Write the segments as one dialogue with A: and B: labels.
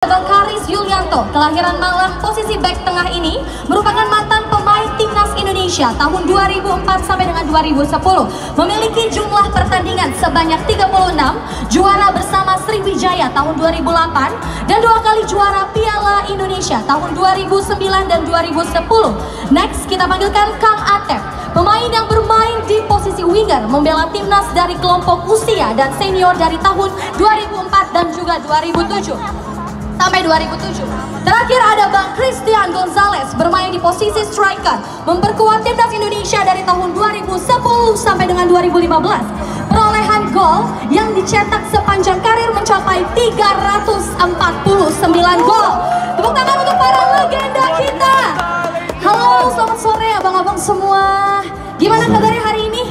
A: Bang Karis Yulianto, kelahiran Malang, posisi back tengah ini merupakan mantan pemain Timnas Indonesia tahun 2004 sampai dengan 2010. Memiliki jumlah pertandingan sebanyak 36, juara bersama Sriwijaya tahun 2008 dan 2 kali juara Piala Indonesia tahun 2009 dan 2010. Next kita panggilkan Kang Atep, pemain yang bermain di posisi winger, membela Timnas dari kelompok usia dan senior dari tahun 2004 dan juga 2007 sampai 2007. Terakhir ada Bang Christian Gonzalez, bermain di posisi striker, memperkuat Timnas Indonesia dari tahun 2010 sampai dengan 2015. Perolehan gol yang dicetak sepanjang karir mencapai 349 gol. Tepuk tangan untuk para legenda kita. Halo, selamat sore abang-abang semua. Gimana kabarnya hari ini?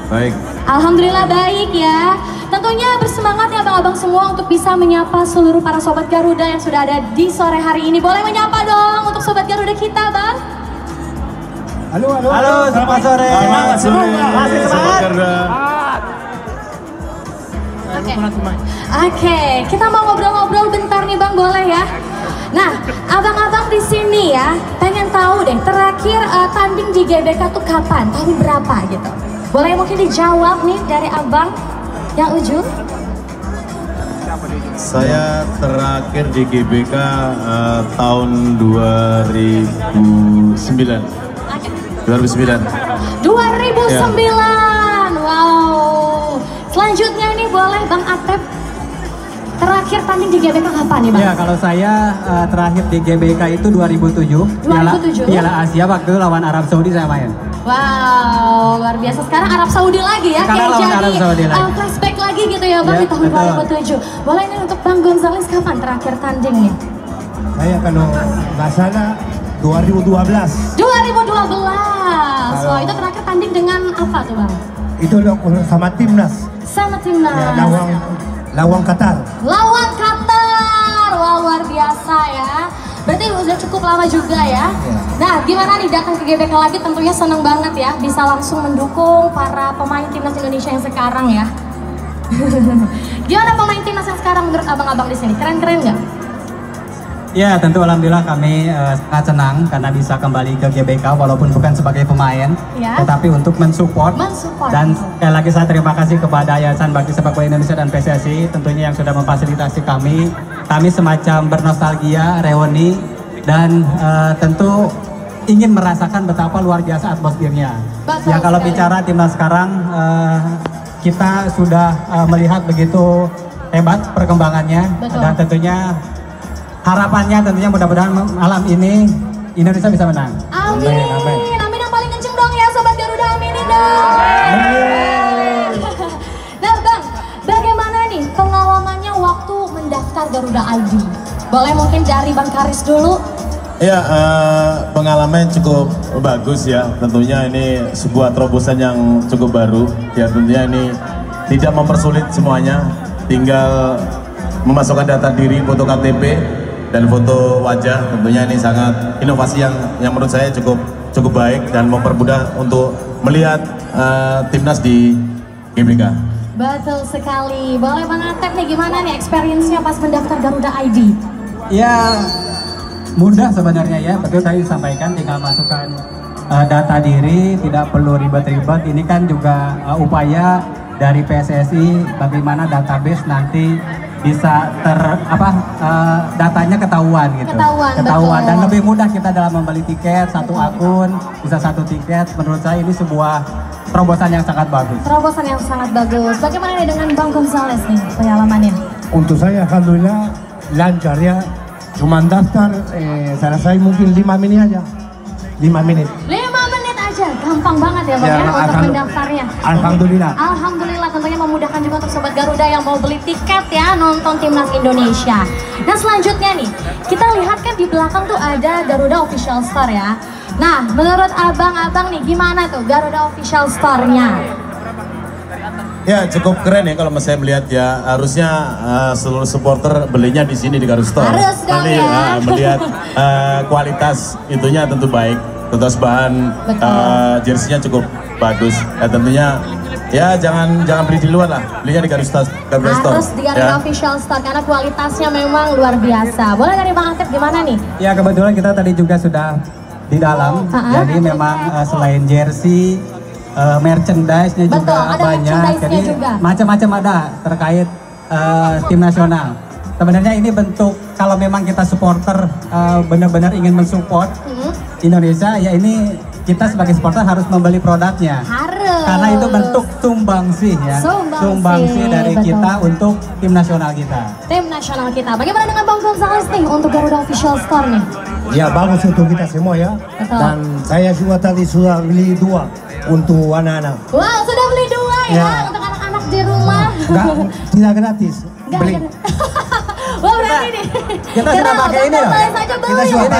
B: Baik.
A: Alhamdulillah baik ya. Tentunya bersemangat ya abang-abang semua untuk bisa menyapa seluruh para sobat Garuda yang sudah ada di sore hari ini. Boleh menyapa dong untuk sobat Garuda kita, Bang?
B: Halo, selamat sore.
C: Selamat sore.
B: Masih semangat?
A: Oke, kita mau ngobrol-ngobrol bentar nih Bang, boleh ya? Nah, abang-abang di sini ya, pengen tahu deh terakhir tanding di GBK tuh kapan? Tahun berapa gitu? Boleh mungkin dijawab nih dari abang yang ujung?
B: Saya terakhir di GBK tahun 2009.
A: 2009. Wow. Selanjutnya ini boleh Bang Atep. Terakhir tanding di GBK kapan nih Bang?
C: Ya, kalau saya terakhir di GBK itu 2007.
A: 2007?
C: Piala Asia, waktu itu lawan Arab Saudi saya main.
A: Wow, luar biasa. Sekarang Arab Saudi lagi ya,
C: Sekarang
A: kayak
C: lawan Arab Saudi
A: jadi
C: lagi.
A: flashback lagi gitu ya Bang,
C: Ya,
A: di tahun
C: betul.
A: 2007. Boleh nih untuk Bang Gonzalez kapan terakhir tanding nih?
D: Saya kalau nggak salah 2012.
A: 2012. Wah, itu terakhir tanding dengan apa tuh Bang?
D: Itu sama Timnas.
A: Sama Timnas.
D: Ya, lawang Qatar.
A: Lawan Qatar. Wah, luar biasa ya. Berarti udah cukup lama juga ya. Nah, gimana nih datang ke GBK lagi? Tentunya seneng banget ya, bisa langsung mendukung para pemain Timnas Indonesia yang sekarang ya. Gimana pemain Timnas yang sekarang menurut abang-abang di sini? Keren-keren nggak?
C: Ya, tentu alhamdulillah kami sangat senang karena bisa kembali ke GBK walaupun bukan sebagai pemain,
A: Ya.
C: tetapi untuk mensupport. Dan sekali lagi saya terima kasih kepada Yayasan Bakti Sepak Bola Indonesia dan PSSI tentunya yang sudah memfasilitasi kami. Kami semacam bernostalgia, reuni, dan tentu ingin merasakan betapa luar biasa atmosfernya.
A: Betul
C: Ya, kalau
A: sekali.
C: bicara timnas sekarang, kita sudah melihat begitu hebat perkembangannya.
A: Betul.
C: Dan tentunya harapannya tentunya mudah-mudahan malam ini Indonesia bisa menang.
A: Amin.
C: Amin.
A: Amin yang paling kenceng dong ya Sobat Garuda, aminin dong. Nah Bang, bagaimana nih pengalamannya waktu mendaftar Garuda ID? Boleh mungkin dari Bang Karis dulu?
B: Ya, pengalaman cukup bagus ya. Tentunya ini sebuah terobosan yang cukup baru. Ya, tentunya ini tidak mempersulit semuanya. Tinggal memasukkan data diri, foto KTP dan foto wajah. Tentunya ini sangat inovasi yang menurut saya cukup baik dan mempermudah untuk melihat timnas di GBK.
A: Betul sekali. Boleh Bang Atep nih, gimana nih experience-nya pas mendaftar Garuda ID?
C: Ya, mudah sebenarnya ya, betul tadi disampaikan, tinggal masukkan data diri, tidak perlu ribet-ribet. Ini kan juga upaya dari PSSI bagaimana database nanti bisa datanya ketahuan gitu.
A: Ketahuan, betul.
C: Dan lebih mudah kita dalam membeli tiket, satu akun, bisa satu tiket. Menurut saya ini sebuah terobosan yang sangat bagus.
A: Terobosan yang sangat bagus. Bagaimana nih dengan Bang Gonzalez nih pengalamannya?
D: Untuk saya alhamdulillah lancar ya. Cuma daftar, selesai mungkin 5 menit aja. 5 menit.
A: 5 menit aja, gampang banget ya Bang ya untuk mendaftarnya.
D: Alhamdulillah.
A: Alhamdulillah, tentunya memudahkan juga untuk Sobat Garuda yang mau beli tiket ya nonton Timnas Indonesia. Nah selanjutnya nih, kita lihat kan di belakang tuh ada Garuda Official Store ya. Nah menurut abang-abang nih gimana tuh Garuda Official Store-nya?
B: Ya, cukup keren ya kalau saya melihat ya. Harusnya seluruh supporter belinya di sini di Garuda Store.
A: Harus dong
B: Nanti
A: ya.
B: melihat kualitas itunya tentu baik. Tentu bahan jersey-nya cukup bagus. Tentunya Ya jangan beli di luar lah, belinya di Garuda Store.
A: Harus di Garuda Official Store karena kualitasnya memang luar biasa. Boleh dari Bang Atep gimana nih?
C: Ya kebetulan kita tadi juga sudah di dalam, jadi memang selain jersey, merchandise-nya juga
A: ada
C: banyak, jadi macam-macam ada terkait tim nasional. Sebenarnya ini bentuk kalau memang kita supporter benar-benar ingin mensupport Indonesia, ya ini kita sebagai supporter harus membeli produknya.
A: Harus.
C: Karena itu bentuk sumbangsi ya. Sumbangsi dari kita untuk tim nasional kita.
A: Tim nasional kita. Bagaimana dengan Bang Gonzales nih untuk Garuda Official Store nih?
D: Ya bagus untuk kita semua ya.
A: Betul.
D: Dan saya juga tadi sudah beli 2 untuk anak-anak.
A: Wow, sudah beli 2 ya untuk anak-anak di rumah.
D: Tidak gratis. Beli.
A: Wah berani nih.
C: Kita sudah pakai ini loh.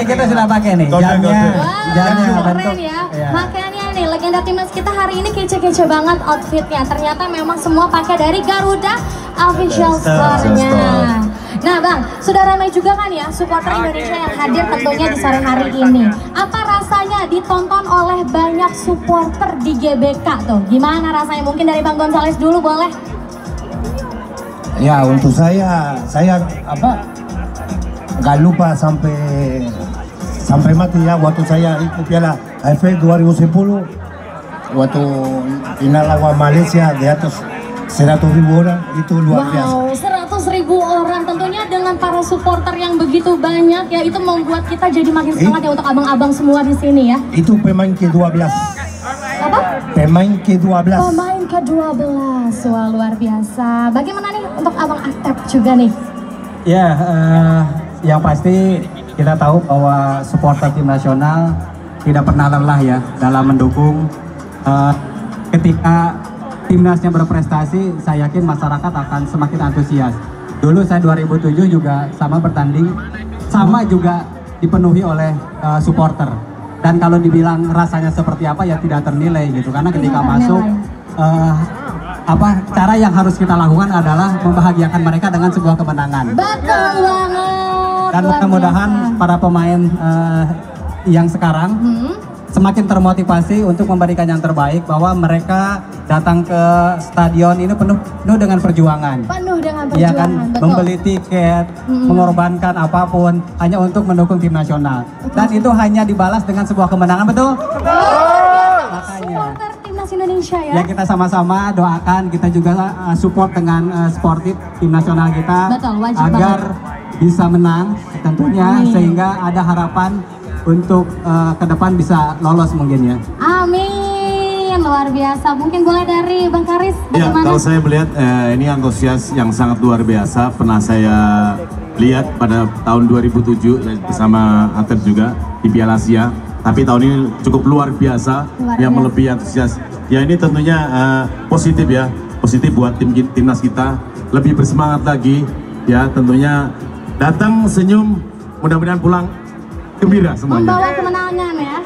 C: Kita sudah pakai nih. Jamnya
A: keren ya. Makanya nih legenda timnas kita hari ini kece-kece banget outfitnya. Ternyata memang semua pakai dari Garuda Official Store-nya. Nah Bang, sudah ramai juga kan ya supporter Indonesia yang hadir tentunya di sore hari ini. Apa rasanya ditonton oleh banyak supporter di GBK tuh? Gimana rasanya? Mungkin dari Bang Gonzales dulu boleh?
D: Ya untuk saya nggak lupa sampai mati ya waktu saya ikut Piala AFF 2010 waktu final lawan Malaysia di atas 100.000 orang, itu luar biasa.
A: Wow, 100.000 orang tentunya dengan para supporter yang begitu banyak ya, itu membuat kita jadi makin semangat ya untuk abang-abang semua di sini ya.
D: Itu pemain ke-12.
A: Apa?
D: Pemain ke-12.
A: Pemain ke-12, wah luar biasa. Bagaimana nih untuk Abang Atep juga nih?
C: Ya, yang pasti kita tahu bahwa supporter tim nasional tidak pernah lelah ya dalam mendukung. Ketika timnasnya berprestasi, saya yakin masyarakat akan semakin antusias. Dulu saya 2007 juga sama bertanding, sama juga dipenuhi oleh supporter. Dan kalau dibilang rasanya seperti apa ya tidak ternilai gitu, karena ketika masuk cara yang harus kita lakukan adalah membahagiakan mereka dengan sebuah kemenangan.
A: Betul banget.
C: Dan mudah-mudahan para pemain yang sekarang semakin termotivasi untuk memberikan yang terbaik, bahwa mereka datang ke stadion ini penuh dengan perjuangan.
A: Penuh dengan perjuangan,
C: ya kan,
A: betul.
C: Membeli tiket, mengorbankan apapun hanya untuk mendukung tim nasional. Dan itu hanya dibalas dengan sebuah kemenangan, betul? Makanya
A: supporter timnas Indonesia ya.
C: Ya kita sama-sama doakan, kita juga support dengan sportif tim nasional kita.
A: Betul, wajib
C: agar bisa menang tentunya, sehingga ada harapan untuk ke depan bisa lolos mungkin ya.
A: Amin, luar biasa. Mungkin boleh dari Bang Karis,
B: ya,
A: bagaimana?
B: kalau saya melihat ini antusias yang sangat luar biasa. Pernah saya lihat pada tahun 2007 bersama Atep juga di Piala Asia. Tapi tahun ini cukup luar biasa, yang melebihi antusias. Ya ini tentunya positif ya, positif buat timnas kita. Lebih bersemangat lagi ya, tentunya datang senyum, mudah-mudahan pulang gembira semuanya.
A: Membawa kemenangan ya.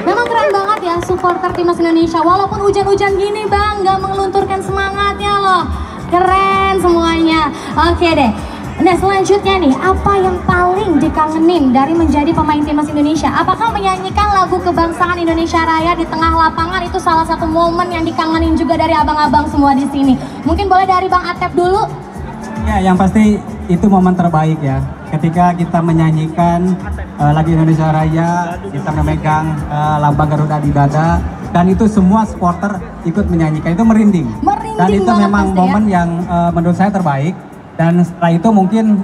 A: Memang keren banget ya supporter timnas Indonesia. Walaupun hujan-hujan gini Bang, nggak mengelunturkan semangatnya loh. Keren semuanya. Oke deh. Nah selanjutnya nih, apa yang paling dikangenin dari menjadi pemain timnas Indonesia? Apakah menyanyikan lagu kebangsaan Indonesia Raya di tengah lapangan itu salah satu momen yang dikangenin juga dari abang-abang semua di sini? Mungkin boleh dari Bang Atep dulu.
C: Ya, yang pasti itu momen terbaik ya. Ketika kita menyanyikan lagu Indonesia Raya, kita memegang lambang Garuda di dada, dan itu semua supporter ikut menyanyikan, itu merinding. Dan itu memang momen yang menurut saya terbaik. Dan setelah itu mungkin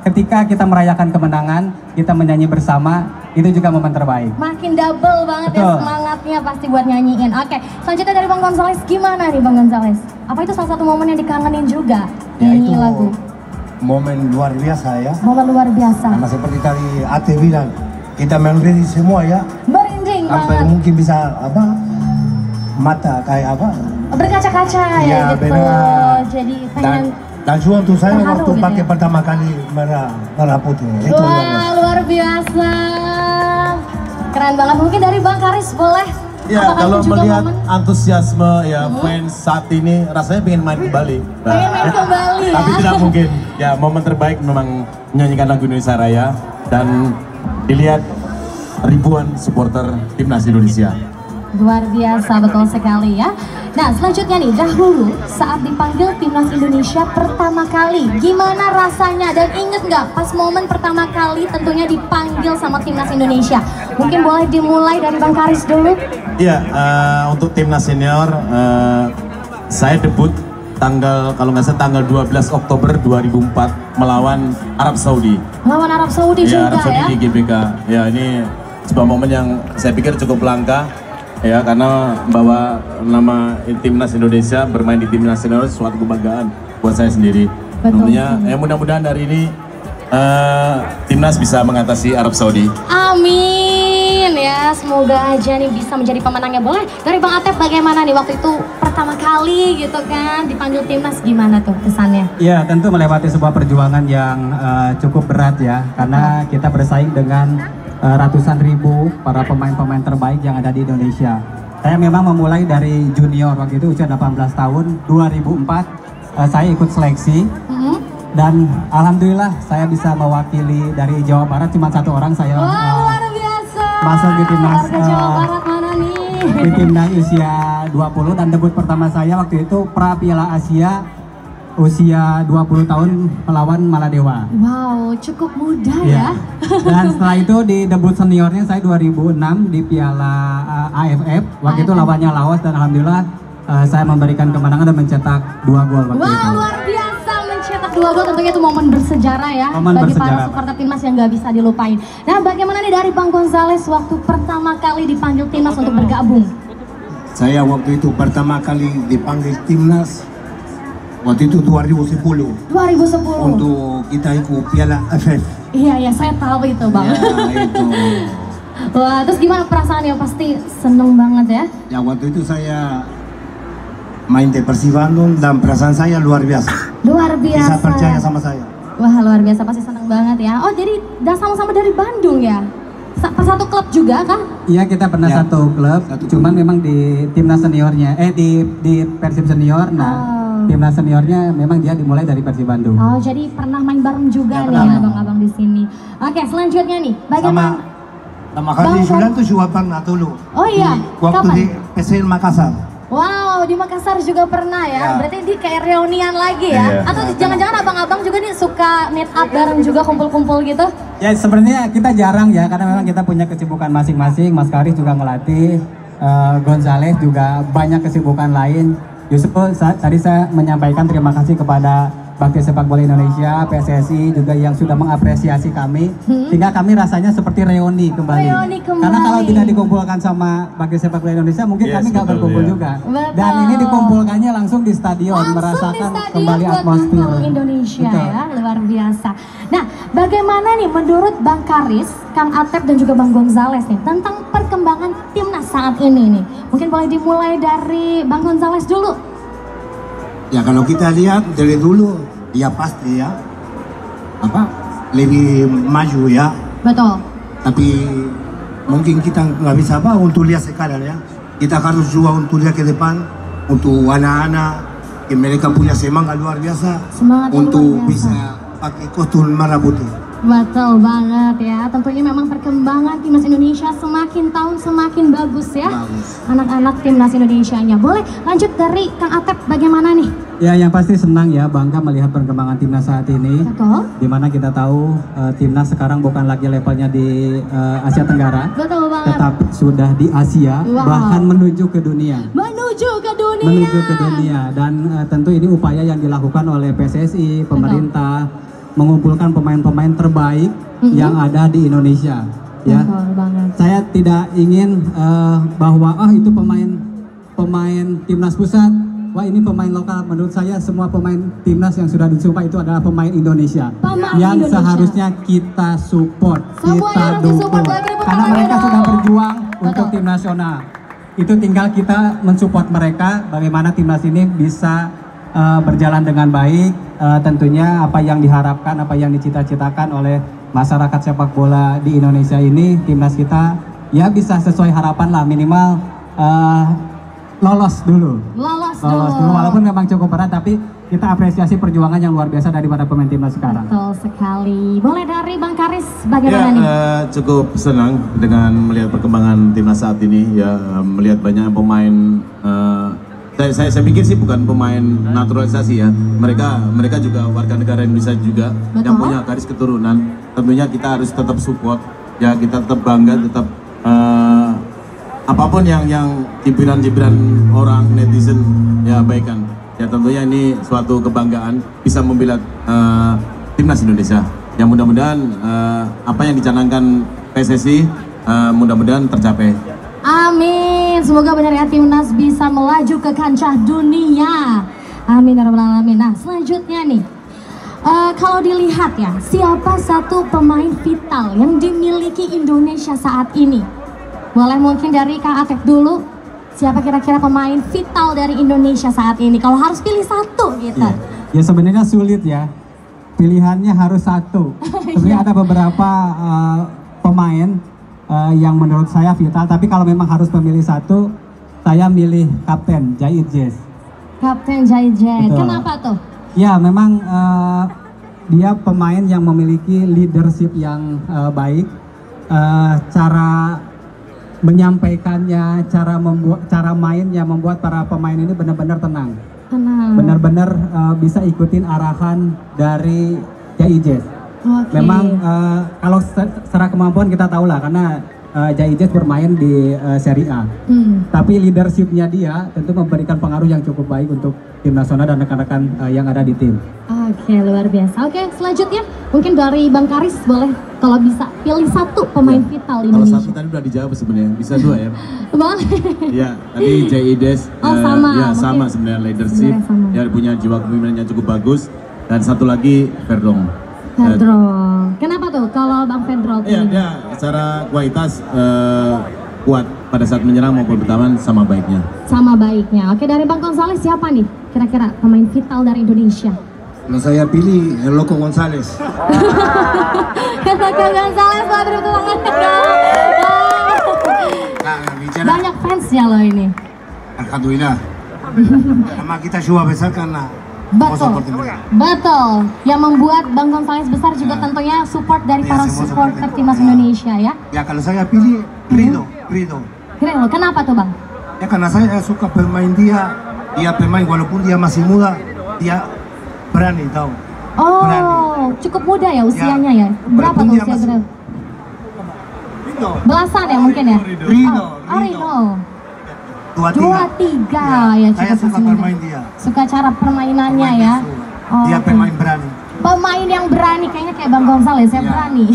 C: ketika kita merayakan kemenangan, kita menyanyi bersama, itu juga momen terbaik.
A: Makin double banget ya semangatnya pasti buat nyanyiin. Oke, selanjutnya dari Bang Gonzales, gimana nih Bang Gonzales? Apa itu salah satu momen yang dikangenin juga nyanyi lagu?
D: Momen luar biasa ya.
A: Momen luar biasa.
D: Karena seperti tadi Ate bilang, kita merinding semua ya.
A: Merinding
D: sampai
A: banget.
D: mungkin bisa mata kayak
A: berkaca-kaca ya gitu.
D: Benar.
A: Jadi pengen.
D: Dan juga untuk saya waktu
A: gitu
D: pakai
A: ya?
D: pertama kali merah putih. Itu
A: luar biasa. Keren banget. Mungkin dari Bang Karis boleh.
B: Ya, kalau melihat antusiasme ya fans saat ini, rasanya pengen main kembali.
A: Pengen main kembali ya.
B: Tapi tidak mungkin. Ya, momen terbaik memang menyanyikan lagu Indonesia Raya dan dilihat ribuan supporter timnas Indonesia.
A: Luar biasa, betul sekali ya. Nah, selanjutnya nih, dahulu saat dipanggil Timnas Indonesia pertama kali, gimana rasanya? Dan inget nggak pas momen pertama kali tentunya dipanggil sama Timnas Indonesia? Mungkin boleh dimulai dari Bang Karis dulu.
B: Iya, untuk Timnas Senior, saya debut kalau nggak salah tanggal 12 Oktober 2004 melawan Arab Saudi.
A: Melawan Arab Saudi
B: ya,
A: juga
B: Arab Saudi
A: ya?
B: di GBK. Ya, ini sebuah momen yang saya pikir cukup langka. Ya, karena bawa nama Timnas Indonesia bermain di Timnas Senior suatu kebanggaan buat saya sendiri. Tentunya, ya mudah-mudahan hari ini Timnas bisa mengatasi Arab Saudi.
A: Amin ya, semoga aja nih bisa menjadi pemenangnya. Boleh dari Bang Atep, bagaimana nih waktu itu pertama kali gitu kan dipanggil Timnas, gimana tuh kesannya?
C: Ya, tentu melewati sebuah perjuangan yang cukup berat ya, karena kita bersaing dengan ratusan ribu para pemain-pemain terbaik yang ada di Indonesia. Saya memang memulai dari junior, waktu itu usia 18 tahun, 2004 saya ikut seleksi. Dan alhamdulillah saya bisa mewakili dari Jawa Barat, cuma satu orang saya
A: luar biasa.
C: masuk di Timnas
A: Jawa Barat mana nih?
C: Di Timnas usia 20, dan debut pertama saya waktu itu pra Piala Asia usia 20 tahun melawan Maladewa.
A: Wow, cukup muda ya.
C: Dan setelah itu di debut seniornya saya 2006 di Piala AFF, waktu itu lawannya Laos, dan alhamdulillah saya memberikan kemenangan dan mencetak 2 gol waktu itu.
A: Luar biasa, mencetak 2 gol, tentunya itu momen bersejarah ya bagi para supporter Timnas yang nggak bisa dilupain. Nah, bagaimana nih dari Bang Gonzales waktu pertama kali dipanggil Timnas untuk bergabung?
D: Saya waktu itu pertama kali dipanggil Timnas waktu itu 2010.
A: 2010.
D: Untuk kita ikut Piala AFF.
A: Iya, saya tahu itu Bang.
D: Ya, itu.
A: Wah, terus gimana perasaannya? Pasti seneng banget ya?
D: Ya, waktu itu saya main di Persib Bandung dan perasaan saya luar biasa.
A: Luar biasa.
D: Bisa percaya sama saya.
A: Wah, luar biasa, pasti seneng banget ya. Oh, jadi udah sama-sama dari Bandung ya? Satu klub juga kan?
C: Iya, kita pernah satu klub, cuman memang di Timnas seniornya, di Persib senior. Nah, Timnas seniornya memang dia dimulai dari Persib Bandung.
A: Oh, jadi pernah main bareng juga nih ya abang-abang di sini. Oke, selanjutnya nih, bagaimana?
D: Sama kali Sudan tuh juga pernah dulu.
A: Oh iya,
D: waktu
A: kapan?
D: di PSM Makassar.
A: Wow, di Makassar juga pernah ya? Berarti di kayak reunian lagi ya? Atau jangan-jangan abang-abang juga nih suka meet up bareng juga, kumpul-kumpul gitu?
C: Ya, sebenarnya kita jarang ya, karena memang kita punya kesibukan masing-masing. Mas Karis juga ngelatih, Gonzales juga banyak kesibukan lain. Justru tadi saya menyampaikan terima kasih kepada Bakti Sepak Bola Indonesia, PSSI juga yang sudah mengapresiasi kami, sehingga kami rasanya seperti reuni kembali. Karena kalau tidak dikumpulkan sama Bakti Sepak Bola Indonesia, mungkin kami nggak berkumpul juga. Dan ini dikumpulkannya langsung di stadion, merasakan kembali atmosfer
A: Indonesia ya, luar biasa. Nah, bagaimana nih menurut Bang Karis, Kang Atep dan juga Bang Gonzales nih tentang perkembangan Timnas saat ini nih? Mungkin boleh dimulai dari Bang Gonzales dulu.
D: Ya, kalau kita lihat dari dulu, ya pasti ya lebih maju ya.
A: Betul.
D: Tapi mungkin kita nggak bisa untuk lihat sekarang ya. Kita harus juga untuk lihat ke depan, untuk anak-anak yang mereka punya semangat luar biasa, untuk bisa pakai kostum merah putih.
A: Betul banget ya, tentunya memang perkembangan Timnas Indonesia semakin tahun semakin bagus ya. Anak-anak Timnas Indonesianya. Boleh lanjut dari Kang Atep, bagaimana nih?
C: Ya, yang pasti senang ya, bangga melihat perkembangan Timnas saat ini.
A: Betul.
C: Dimana kita tahu Timnas sekarang bukan lagi levelnya di Asia Tenggara.
A: Betul banget.
C: Tetap sudah di Asia, bahkan menuju ke dunia.
A: Menuju ke dunia.
C: Menuju ke dunia, dan tentu ini upaya yang dilakukan oleh PSSI, pemerintah, mengumpulkan pemain-pemain terbaik yang ada di Indonesia. Ya, saya tidak ingin bahwa itu pemain Timnas pusat, wah ini pemain lokal. Menurut saya semua pemain Timnas yang sudah disumpah itu adalah pemain Indonesia, yang seharusnya kita support, kita dukung, karena mereka sudah berjuang untuk tim nasional. Itu tinggal kita mensupport mereka, bagaimana Timnas ini bisa berjalan dengan baik. Tentunya apa yang diharapkan, apa yang dicita-citakan oleh masyarakat sepak bola di Indonesia ini, Timnas kita ya bisa sesuai harapan lah, minimal lolos dulu.
A: Lolos dulu.
C: Walaupun memang cukup berat, tapi kita apresiasi perjuangan yang luar biasa dari para pemain timnas sekarang.
A: Betul sekali. Boleh dari Bang Karis bagaimana nih?
B: Cukup senang dengan melihat perkembangan timnas saat ini ya, melihat banyak pemain. Saya pikir sih bukan pemain naturalisasi ya. Mereka juga warga negara Indonesia juga.
A: Betul.
B: Yang punya garis keturunan. Tentunya kita harus tetap support. Ya kita tetap bangga, tetap apapun yang cibiran-cibiran orang netizen ya abaikan. Ya tentunya ini suatu kebanggaan bisa membela timnas Indonesia. Yang mudah-mudahan apa yang dicanangkan PSSI mudah-mudahan tercapai.
A: Amin. Semoga benar ya timnas bisa melaju ke kancah dunia. Amin ya rabbal alamin. Nah, selanjutnya nih. Kalau dilihat ya, siapa satu pemain vital yang dimiliki Indonesia saat ini? Boleh mungkin dari Kang Atep dulu. Siapa kira-kira pemain vital dari Indonesia saat ini? Kalau harus pilih satu gitu.
C: Ya sebenarnya sulit ya. Pilihannya harus satu. Sebenarnya ada beberapa pemain yang menurut saya vital, tapi kalau memang harus memilih satu, saya milih Kapten Jahit Jazz.
A: Kapten Jahit Jazz.
C: Betul.
A: Kenapa tuh?
C: Ya memang dia pemain yang memiliki leadership yang baik, cara menyampaikannya, cara mainnya membuat para pemain ini benar-benar tenang. Benar-benar bisa ikutin arahan dari Jahit Jazz.
A: Okay.
C: Memang kalau secara kemampuan kita tahu lah, karena Jahit Jazz bermain di Serie A. Tapi leadershipnya dia tentu memberikan pengaruh yang cukup baik untuk tim nasional dan rekan-rekan yang ada di tim.
A: Oke, luar biasa. Oke, selanjutnya mungkin dari Bang Karis boleh kalau bisa pilih satu pemain vital Indonesia.
B: Kalau satu tadi udah dijawab sebenarnya, bisa dua ya.
A: Boleh.
B: Iya, tadi Jahit Jazz
A: sama.
B: ya sama sebenarnya leadership, ya punya jiwa kepemimpinan yang cukup bagus, dan satu lagi Verdong.
A: Kenapa tuh kalau Bang Fedro
B: Iya, dia secara kualitas kuat pada saat menyerang maupun bertahan sama baiknya.
A: Sama baiknya. Oke, dari Bang Gonzales siapa nih kira-kira pemain vital dari Indonesia?
D: Nah, saya pilih El Loco Gonzales.
A: Kata Kang Gonzales, boleh beri tepuk tangan. Banyak fansnya loh ini.
D: Alhamdulillah. Sama kita juga besar karena
A: Betul. Yang membuat Bang Gonzales besar juga tentunya support dari para supporter timnas Indonesia ya.
D: Ya kalau saya pilih Rido.
A: Kenapa tuh Bang?
D: Ya karena saya suka pemain dia pemain walaupun dia masih muda, dia berani tahu.
A: Oh,
D: berani.
A: cukup muda ya usianya ya. Berapa tuh usia berapa? Belasan ya mungkin ya?
D: Rido.
A: 23 ya,
D: saya suka bermain dia.
A: Suka cara permainannya ya.
D: Dia pemain berani.
A: Pemain yang berani kayaknya kayak Bang Gonzales ya, berani.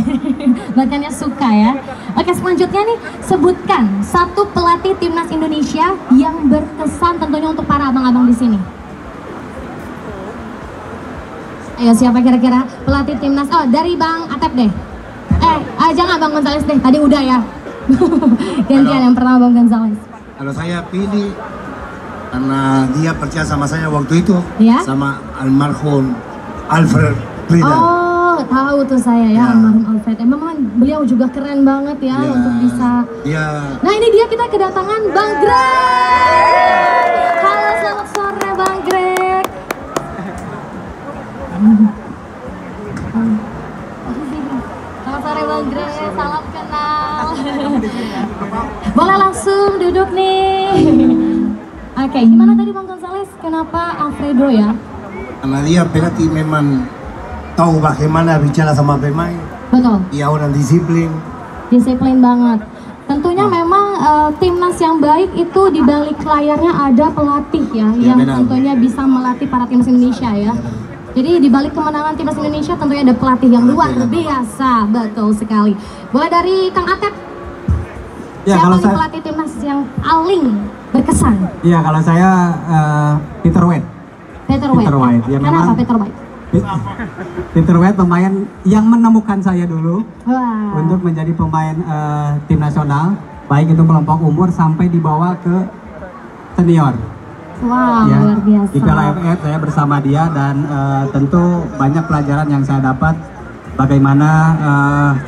A: Makanya suka ya. Oke, selanjutnya nih sebutkan satu pelatih timnas Indonesia yang berkesan tentunya untuk para abang-abang di sini. Ayo siapa kira-kira pelatih timnas? Oh, dari Bang Atep deh. Jangan Bang Gonzales deh. Tadi udah ya. Gantian yang pertama Bang Gonzales.
D: Kalau saya pilih karena dia percaya sama saya waktu itu,
A: ya?
D: Sama almarhum Alfred Riedel.
A: Oh, tahu tuh saya ya, almarhum Alfred. Memang beliau juga keren banget ya untuk bisa. Nah ini dia kita kedatangan Bang Greg. Halo, selamat sore Bang Greg. Selamat sore Bang Greg, salam kenal. Boleh langsung duduk nih. Oke, gimana tadi Bang Gonzales? Kenapa Alfredo ya?
D: Karena dia pelatih memang tahu bagaimana bicara sama pemain.
A: Betul.
D: Dia orang disiplin.
A: Disiplin banget. Tentunya memang timnas yang baik itu di balik layarnya ada pelatih ya, yang tentunya bisa melatih para timnas Indonesia ya. Jadi di balik kemenangan timnas Indonesia tentunya ada pelatih yang luar biasa. Betul sekali. Boleh dari Kang Atep.
C: Ya,
A: siapa
C: kalau
A: nih pelatih timnas yang paling berkesan?
C: Iya, kalau saya Peter White.
A: Peter White.
C: Ya,
A: kenapa
C: memang
A: Peter White?
C: Peter White pemain yang menemukan saya dulu untuk menjadi pemain tim nasional, baik itu kelompok umur sampai dibawa ke senior.
A: Wow, ya, luar biasa.
C: Di Piala AFF saya bersama dia dan tentu banyak pelajaran yang saya dapat. Bagaimana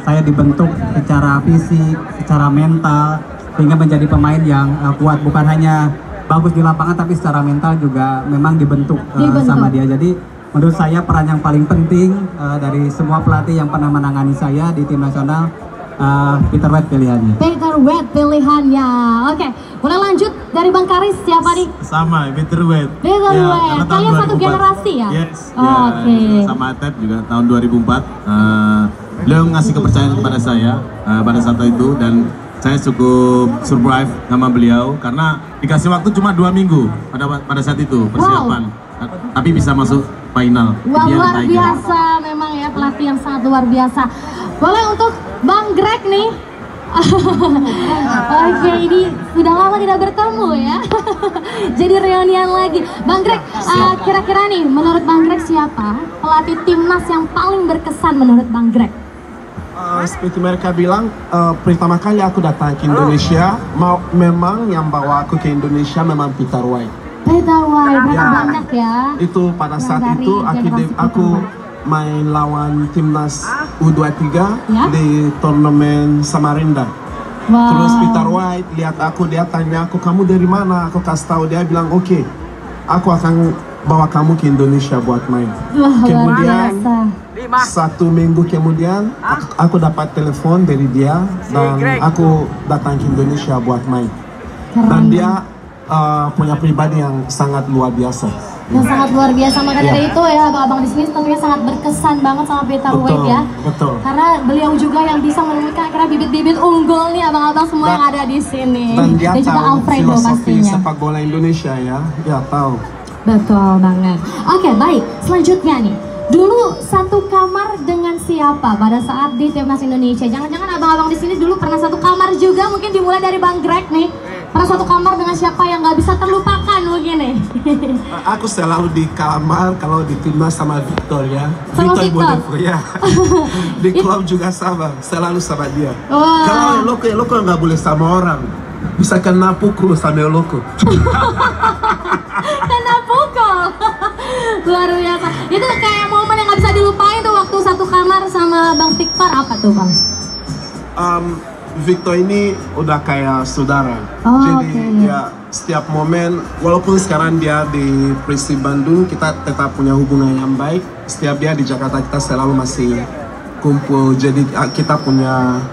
C: saya dibentuk secara fisik, secara mental, sehingga menjadi pemain yang kuat bukan hanya bagus di lapangan, tapi secara mental juga memang dibentuk, sama dia. Jadi menurut saya peran yang paling penting dari semua pelatih yang pernah menangani saya di tim nasional, Peter White pilihannya.
A: Peter White pilihannya. Oke, mulai lanjut dari Bang Karis, siapa nih?
B: Sama, Peter White.
A: Peter White, kalian satu generasi ya?
B: Yes,
A: Oke.
B: sama Atep juga tahun 2004. Beliau ngasih kepercayaan kepada saya pada saat itu, dan saya cukup surprise sama beliau karena dikasih waktu cuma 2 minggu pada saat itu persiapan. Tapi bisa masuk final.
A: Wah, luar biasa memang ya, pelatih yang sangat luar biasa. Boleh untuk Bang Greg nih. Oke, ini sudah lama tidak bertemu ya. Jadi reunian lagi. Bang Greg, kira-kira nih menurut Bang Greg siapa pelatih timnas yang paling berkesan menurut Bang Greg?
E: Seperti mereka bilang, pertama kali aku datang ke Indonesia, memang yang bawa aku ke Indonesia memang Peter White.
A: Peter White, berapa banyak ya?
E: Itu pada saat itu aku main lawan timnas U23 di turnamen Samarinda. Terus Peter White lihat aku, dia tanya aku, kamu dari mana? Aku kasih tahu, dia bilang oke, aku akan bawa kamu ke Indonesia buat main. Kemudian 1 minggu kemudian aku dapat telepon dari dia dan aku datang ke Indonesia buat main. Dan dia punya pribadi yang sangat luar biasa.
A: Yang sangat luar biasa, maka dari itu ya abang-abang di sini tentunya sangat berkesan banget sama Peter White ya.
E: Betul.
A: Karena beliau juga yang bisa menemukan kira bibit-bibit unggul nih abang-abang semua yang ada di sini.
E: Dan dia
A: juga
E: tahu
A: Alfredo
E: filosofi
A: pastinya.
E: sepak bola Indonesia ya, dia tahu.
A: Betul banget. Oke, baik. Selanjutnya nih, dulu satu kamar dengan siapa pada saat di timnas Indonesia? Jangan-jangan abang-abang di sini dulu pernah satu kamar juga? Mungkin dimulai dari Bang Greg nih. Pernah satu kamar dengan siapa yang nggak bisa terlupakan mungkin nih?
E: Aku selalu di kamar kalau di timnas sama Victor ya.
A: Sama Victor?
E: Ya. Di klub juga sama, selalu sama dia.
A: Wah.
E: Kalau loko nggak boleh sama orang. Bisa kena pukul sama loko.
A: Kena pukul. Luar biasa. Itu kayak momen yang nggak bisa dilupain tuh waktu satu kamar sama Bang Victor. Apa tuh Bang?
E: Victor ini udah kayak saudara. Jadi ya setiap momen, walaupun sekarang dia di Persib Bandung, kita tetap punya hubungan yang baik. Setiap dia di Jakarta, kita selalu masih kumpul. Jadi kita punya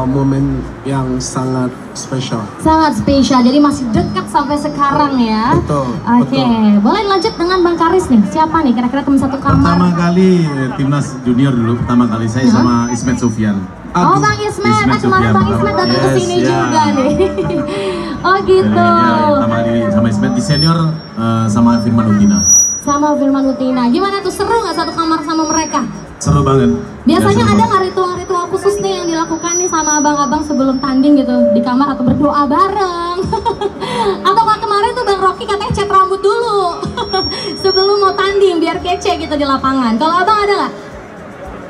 E: momen yang sangat spesial.
A: Sangat spesial, jadi masih dekat sampai sekarang ya.
E: Betul.
A: Oke, boleh lanjut dengan Bang Karis nih. Siapa nih kira-kira teman satu kamar?
B: Pertama kali timnas junior dulu, pertama kali saya sama Ismet Sufyan.
A: Oh Bang Ismet, kemarin Bang Ismet datang ke sini juga nih. Oh gitu.
B: Pertama kali sama Ismet di senior sama Firman Utina.
A: Sama Firman Utina. Gimana tuh, seru nggak satu kamar sama mereka?
B: Seru banget.
A: Biasanya ada nggak ritual-ritual khusus nih yang dilakukan nih sama abang-abang sebelum tanding gitu di kamar, atau berdoa bareng? Atau kalau kemarin tuh Bang Rocky katanya cat rambut dulu sebelum mau tanding biar kece gitu di lapangan. Kalau abang ada nggak?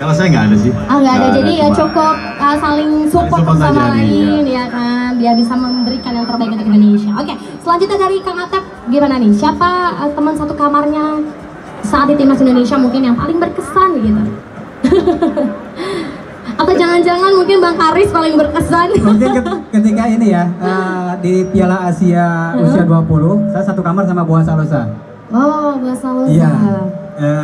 B: Kalau saya nggak ada sih.
A: Nggak ada, jadi ya cukup saling support sama lain
B: ya
A: kan, biar bisa memberikan yang terbaik untuk Indonesia. Oke, selanjutnya dari Kang Atep, gimana nih? Siapa teman satu kamarnya saat di timnas Indonesia mungkin yang paling berkesan gitu? Atau jangan-jangan mungkin Bang Karis paling berkesan?
C: Mungkin ketika ini ya, di Piala Asia usia 20, saya satu kamar sama Boa Salosa.
A: Oh, Boa Salosa.
C: Iya.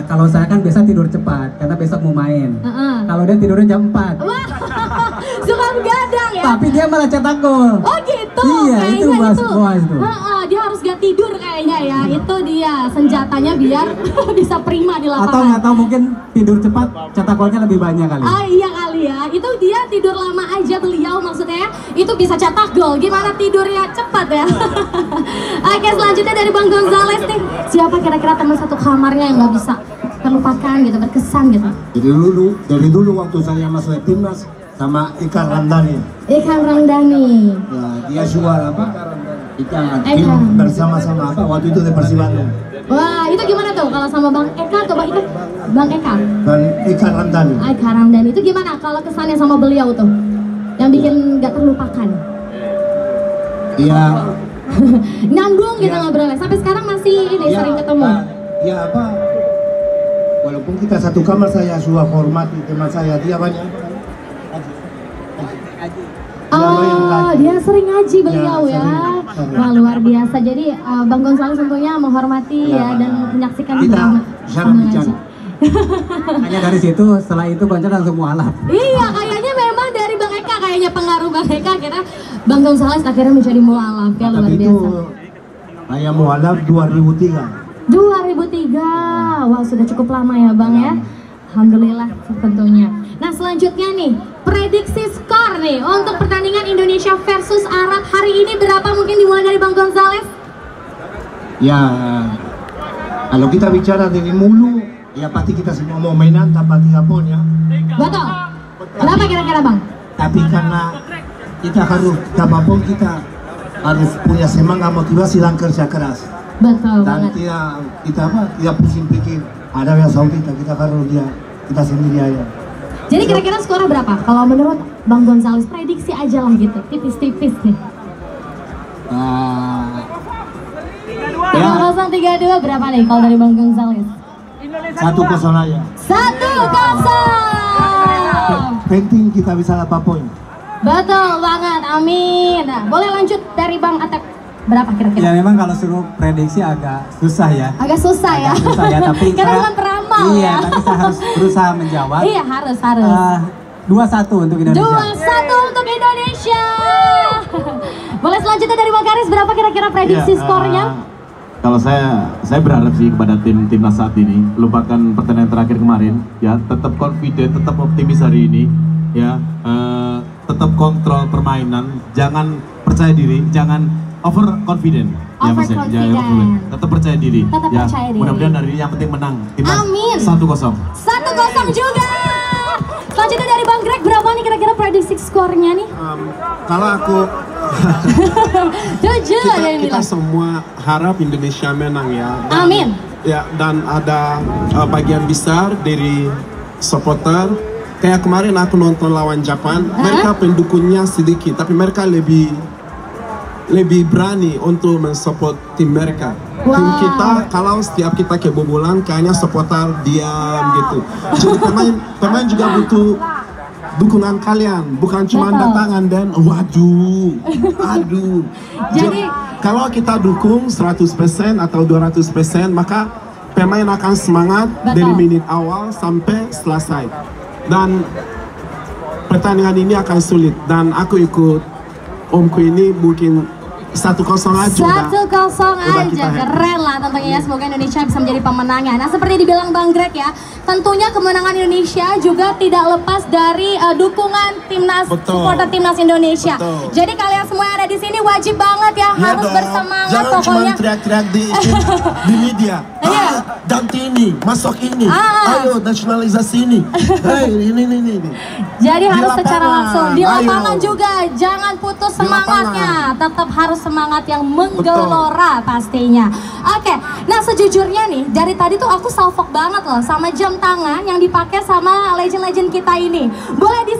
C: Kalau saya kan biasa tidur cepat karena besok mau main. Kalau dia tidurnya jam 4.
A: Wah, suka begadang ya.
C: Tapi dia malah cetak gol.
A: Oh gitu.
C: Iya, itu Boas itu.
A: Dia harus gak tidur kayaknya ya. Itu dia senjatanya biar bisa prima di lapangan.
C: Atau nggak tahu, mungkin tidur cepat cetak golnya lebih banyak kali.
A: Iya kali ya. Itu dia tidur lama aja beliau maksudnya. Itu bisa cetak gol. Gimana tidurnya cepat ya? Oke, selanjutnya dari Bang Gonzales nih. Siapa kira-kira teman satu kamarnya yang nggak bisa terlupakan gitu, berkesan gitu?
D: Dari dulu waktu saya masuk timnas sama Ikan Ramdhani.
A: Ikan Ramdhani.
D: Ya, dia juga apa? Ikan bersama-sama apa? Waktu itu di Persib Bandung.
A: Wah, itu gimana tuh kalau sama Bang Eka atau Bang Eka? Bang Eka?
D: Dan Ikan Ramdhani.
A: Ikan Ramdhani itu gimana kalau kesannya sama beliau tuh? Yang bikin nggak terlupakan?
D: Iya.
A: Nyambung gitu ngobrolnya. Sampai sekarang masih ini sering ketemu.
D: Ya apa? Walaupun kita satu kamar, saya suka hormati teman saya, dia banyak.
A: Oh, dia sering ngaji beliau ya. Wah, luar biasa. Jadi Bang Gonzales tentunya menghormati ya dan menyaksikan
D: ngaji.
C: Hanya dari situ, setelah itu Gonca langsung mualaf.
A: Iya, kayaknya memang dari Bang Eka, kayaknya pengaruh Bang Eka akhirnya Bang Gonzales akhirnya menjadi mualaf ya, luar biasa.
D: Saya mualaf 2003.
A: 2003, wah sudah cukup lama ya Bang ya. Alhamdulillah tentunya. Nah selanjutnya nih, prediksi skor nih untuk pertandingan Indonesia versus Arab hari ini berapa? Mungkin dimulai dari Bang Gonzales.
D: Ya, kalau kita bicara dari mulu, ya pasti kita semua mau mainan tanpa 3 poin ya.
A: Betul. Kenapa kira-kira Bang?
D: Tapi karena kita harus apapun kita harus punya semangat, motivasi dan kerja keras.
A: Betul
D: Dan
A: banget.
D: tidak pusing pikir ada yang Saudi kita harus kita sendiri aja.
A: Jadi kira-kira skornya berapa? Kalau menurut Bang Gonzales prediksi aja lah gitu, tipis-tipis nih. 0-3-2 berapa nih kalau dari Bang Gonzales?
D: 1-0 aja.
A: 1-0.
D: Penting kita bisa 8 poin.
A: Betul banget, amin. Nah, boleh lanjut dari Bang Atep, berapa kira-kira?
C: Ya memang kalau suruh prediksi agak susah ya.
A: Agak susah ya.
C: Agak susah ya, tapi
A: karena
C: saya,
A: bukan peramal
C: iya,
A: ya.
C: tapi saya harus berusaha menjawab.
A: Iya, harus.
C: 2-1 untuk Indonesia.
A: 2-1 untuk Indonesia. Boleh selanjutnya dari Bang Karis, berapa kira-kira prediksi skornya?
B: Kalau saya berharap sih kepada timnas saat ini, lupakan pertandingan terakhir kemarin, ya tetap confident, tetap optimis hari ini, ya tetap kontrol permainan, jangan percaya diri, jangan over confident, ya Mas ya, tetap percaya diri,
A: Tetap
B: ya
A: percaya diri.
B: mudah-mudahan hari ini yang penting menang, timnas.
A: Amin.
B: 1-0.
A: 1-0 juga. Selanjutnya dari Bang Greg, berapa nih kira-kira prediksi skornya nih?
E: Kalau aku
A: Jujur ada yang
E: kita
A: bilang.
E: semua harap Indonesia menang ya.
A: Amin.
E: Ya, dan ada bagian besar dari supporter. Kayak kemarin aku nonton lawan Jepang, mereka pendukungnya sedikit, tapi mereka lebih berani untuk mensupport tim mereka.
A: Wow.
E: Tim kita, kalau setiap kita kebobolan, kayaknya supporter diam gitu. Jadi pemain juga butuh dukungan kalian, bukan cuma datangan dan waduh, aduh. Jadi kalau kita dukung 100% atau 200%, maka pemain akan semangat dari menit awal sampai selesai. Dan pertandingan ini akan sulit, dan aku ikut omku ini mungkin 1-0 aja.
A: 1-0 aja, keren lah tentunya ya. Semoga Indonesia bisa menjadi pemenangnya. Nah seperti dibilang Bang Greg ya, tentunya kemenangan Indonesia juga tidak lepas dari dukungan timnas, supporter timnas Indonesia.
E: Betul.
A: Jadi kalian semua yang ada di sini wajib banget ya, harus bersemangat.
E: Jangan
A: pokoknya.
E: cuma teriak-teriak di media. Ganti ini, masuk ini, ayo nasionalisasi ini. Hey, ini.
A: Jadi harus
E: lapangan,
A: secara langsung di lapangan
E: ayo.
A: juga, jangan putus
E: Di
A: semangatnya, tetap harus semangat yang menggelora pastinya. Oke, nah sejujurnya nih dari tadi tuh aku salfok banget loh sama jam tangan yang dipakai sama legend-legend kita ini. Boleh di